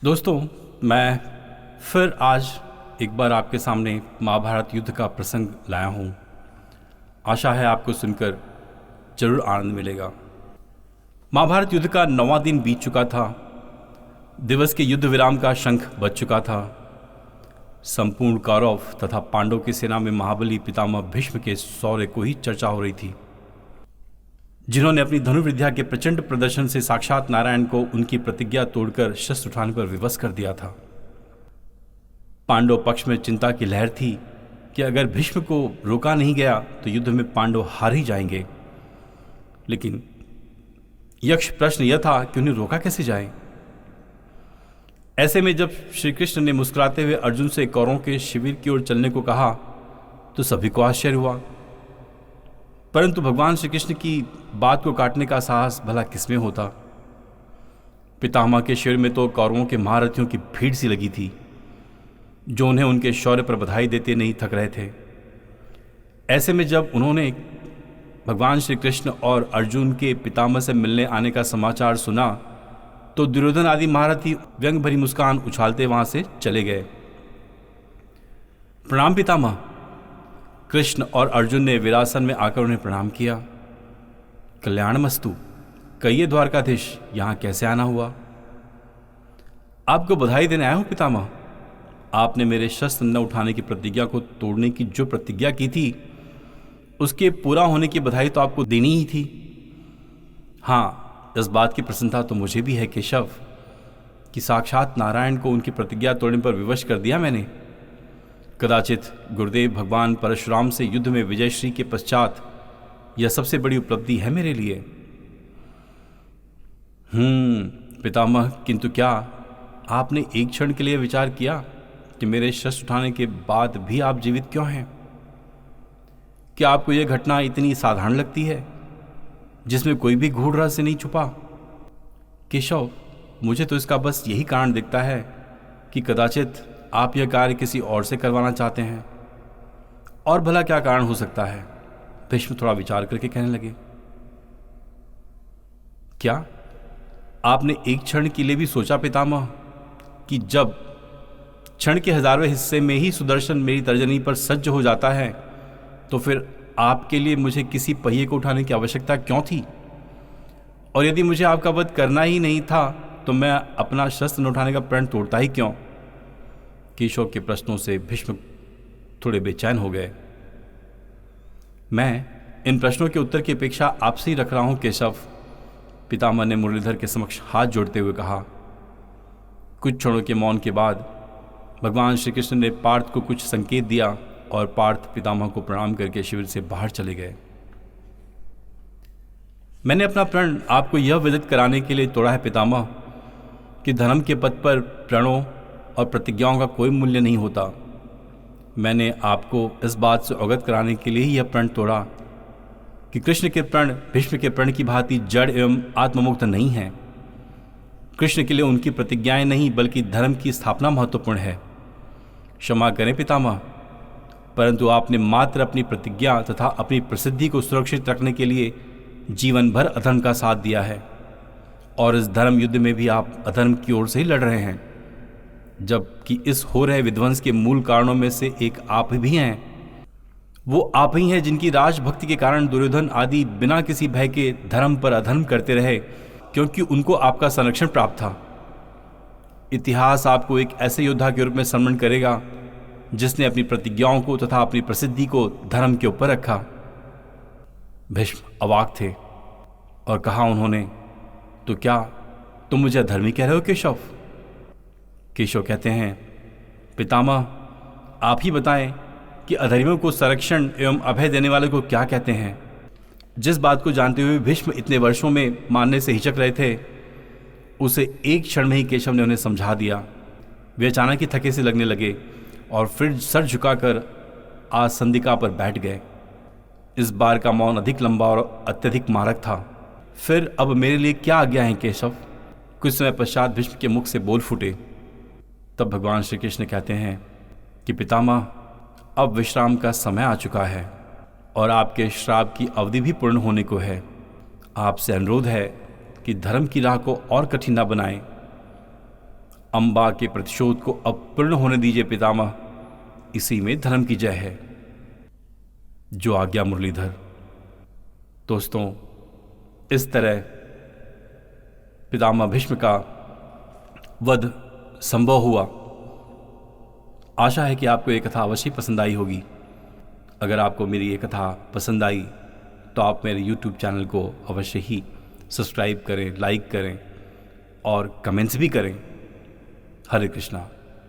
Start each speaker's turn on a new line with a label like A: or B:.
A: दोस्तों, मैं फिर आज एक बार आपके सामने महाभारत युद्ध का प्रसंग लाया हूँ। आशा है आपको सुनकर जरूर आनंद मिलेगा। महाभारत युद्ध का 9वां दिन बीत चुका था। दिवस के युद्ध विराम का शंख बज चुका था। संपूर्ण कौरव तथा पांडव की सेना में महाबली पितामह भीष्म के शौर्य को ही चर्चा हो रही थी, जिन्होंने अपनी धनुर्विद्या के प्रचंड प्रदर्शन से साक्षात नारायण को उनकी प्रतिज्ञा तोड़कर शस्त्र उठाने पर विवश कर दिया था। पांडव पक्ष में चिंता की लहर थी कि अगर भीष्म को रोका नहीं गया तो युद्ध में पांडव हार ही जाएंगे। लेकिन यक्ष प्रश्न यह था कि उन्हें रोका कैसे जाए। ऐसे में जब श्री कृष्ण ने मुस्कुराते हुए अर्जुन से कौरवों के शिविर की ओर चलने को कहा तो सभी को आश्चर्य हुआ, परंतु भगवान श्री कृष्ण की बात को काटने का साहस भला किसमें होता। पितामह के शिविर में तो कौरवों के महारथियों की भीड़ सी लगी थी, जो उन्हें उनके शौर्य पर बधाई देते नहीं थक रहे थे। ऐसे में जब उन्होंने भगवान श्री कृष्ण और अर्जुन के पितामह से मिलने आने का समाचार सुना तो दुर्योधन आदि महारथी व्यंग भरी मुस्कान उछालते वहां से चले गए। प्रणाम पितामह। कृष्ण और अर्जुन ने वीरासन में आकर उन्हें प्रणाम किया। कल्याणमस्तु। कहिए द्वारकाधीश, यहां कैसे आना हुआ? आपको बधाई देने आया हूं पितामह। आपने मेरे शस्त्र न उठाने की प्रतिज्ञा को तोड़ने की जो प्रतिज्ञा की थी उसके पूरा होने की बधाई तो आपको देनी ही थी। हाँ, इस बात की प्रसन्नता तो मुझे भी है केशव कि साक्षात नारायण को उनकी प्रतिज्ञा तोड़ने पर विवश कर दिया मैंने। कदाचित गुरुदेव भगवान परशुराम से युद्ध में विजयश्री के पश्चात यह सबसे बड़ी उपलब्धि है मेरे लिए। पितामह, किंतु क्या आपने एक क्षण के लिए विचार किया कि मेरे शस्त्र उठाने के बाद भी आप जीवित क्यों हैं? क्या आपको यह घटना इतनी साधारण लगती है जिसमें कोई भी गूढ़ रहस्य नहीं छुपा? केशव, मुझे तो इसका बस यही कारण दिखता है कि कदाचित आप यह कार्य किसी और से करवाना चाहते हैं। और भला क्या कारण हो सकता है? भीष्म थोड़ा विचार करके कहने लगे। क्या आपने एक क्षण के लिए भी सोचा पितामह कि जब क्षण के 1000वें हिस्से में ही सुदर्शन मेरी तर्जनी पर सज्ज हो जाता है तो फिर आपके लिए मुझे किसी पहिए को उठाने की आवश्यकता क्यों थी? और यदि मुझे आपका वध करना ही नहीं था तो मैं अपना शस्त्र न उठाने का प्रण तोड़ता ही क्यों? केशव के प्रश्नों से भीष्म थोड़े बेचैन हो गए। मैं इन प्रश्नों के उत्तर की अपेक्षा आपसे ही रख रहा हूं केशव, पितामह ने मुरलीधर के समक्ष हाथ जोड़ते हुए कहा। कुछ क्षणों के मौन के बाद भगवान श्री कृष्ण ने पार्थ को कुछ संकेत दिया और पार्थ पितामह को प्रणाम करके शिविर से बाहर चले गए। मैंने अपना प्रण आपको यह विदित कराने के लिए तोड़ा है पितामह कि धर्म के पथ पर प्रणों और प्रतिज्ञाओं का कोई मूल्य नहीं होता। मैंने आपको इस बात से अवगत कराने के लिए ही यह प्रण तोड़ा कि कृष्ण के प्रण भीष्म के प्रण की भांति जड़ एवं आत्ममुक्त नहीं है। कृष्ण के लिए उनकी प्रतिज्ञाएं नहीं बल्कि धर्म की स्थापना महत्वपूर्ण है। क्षमा करें पितामह, परंतु आपने मात्र अपनी प्रतिज्ञा तथा अपनी प्रसिद्धि को सुरक्षित रखने के लिए जीवन भर अधर्म का साथ दिया है, और इस धर्म युद्ध में भी आप अधर्म की ओर से ही लड़ रहे हैं, जबकि इस हो रहे विध्वंस के मूल कारणों में से एक आप भी हैं। वो आप ही हैं जिनकी राजभक्ति के कारण दुर्योधन आदि बिना किसी भय के धर्म पर अधर्म करते रहे, क्योंकि उनको आपका संरक्षण प्राप्त था। इतिहास आपको एक ऐसे योद्धा के रूप में स्मरण करेगा जिसने अपनी प्रतिज्ञाओं को तथा अपनी प्रसिद्धि को धर्म के ऊपर रखा। भीष्म अवाक थे और कहा उन्होंने, तो क्या तुम मुझे अधर्मी कह रहे हो केशव? केशव कहते हैं, पितामह आप ही बताएं कि अधर्मियों को संरक्षण एवं अभय देने वाले को क्या कहते हैं? जिस बात को जानते हुए भीष्म इतने वर्षों में मानने से हिचक रहे थे, उसे एक क्षण में ही केशव ने उन्हें समझा दिया। वे अचानक ही थके से लगने लगे और फिर सर झुकाकर आसंदिका पर बैठ गए। इस बार का मौन अधिक लंबा और अत्यधिक मारक था। फिर अब मेरे लिए क्या आज्ञा है केशव? कुछ समय पश्चात भीष्म के मुख से बोल फूटे। तब भगवान श्री कृष्ण कहते हैं कि पितामह, अब विश्राम का समय आ चुका है और आपके श्राप की अवधि भी पूर्ण होने को है। आपसे अनुरोध है कि धर्म की राह को और कठिन न बनाएं। अम्बा के प्रतिशोध को अब पूर्ण होने दीजिए पितामह, इसी में धर्म की जय है। जो आज्ञा मुरलीधर। दोस्तों, इस तरह पितामह भीष्म का वध संभव हुआ। आशा है कि आपको ये कथा अवश्य पसंद आई होगी। अगर आपको मेरी ये कथा पसंद आई तो आप मेरे YouTube चैनल को अवश्य ही सब्सक्राइब करें, लाइक करें और कमेंट्स भी करें। हरे कृष्णा।